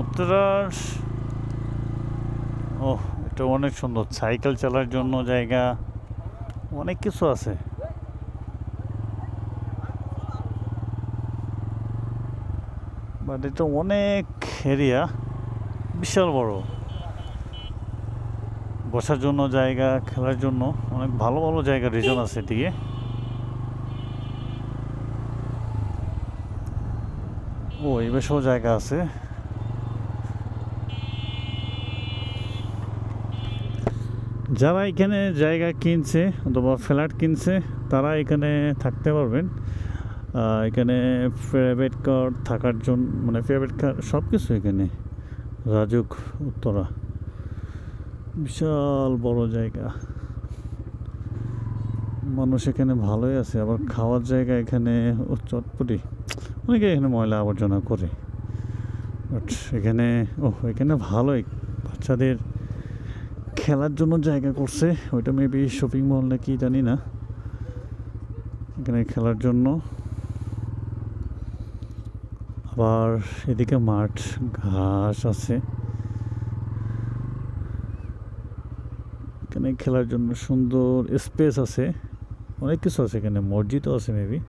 উত্তরার ওহ, এটা অনেক সুন্দর, সাইকেল চালার জন্য জায়গা, অনেক কিছু আছে। বাট এটা অনেক এরিয়া, বিশাল বড়। বসার জন্য জায়গা, খেলার জন্য অনেক ভালো ভালো জায়গা, রিজন আছে এদিকে। ও, এই বেশও জায়গা আছে। যারা এখানে জায়গা কিনছে অথবা ফ্ল্যাট কিনছে তারা এখানে থাকতে পারবেন। এখানে প্রাইভেট কার থাকার জন্য, মানে প্রাইভেট কার সব কিছু এখানে। রাজুক উত্তরা বিশাল বড় জায়গা, মানুষ এখানে ভালোই আছে। আবার খাওয়ার জায়গা এখানে চটপটি, অনেকে এখানে ময়লা আবর্জনা করে। বাট এখানে এখানে ভালোই বাচ্চাদের খেলার জন্য জায়গা করছে। ওইটা মেবি শপিং মল নাকি জানি না। এখানে খেলার জন্য, আবার এদিকে মাঠ, ঘাস আছে। এখানে খেলার জন্য সুন্দর স্পেস আছে, অনেক কিছু আছে এখানে। মসজিদও আছে মেবি।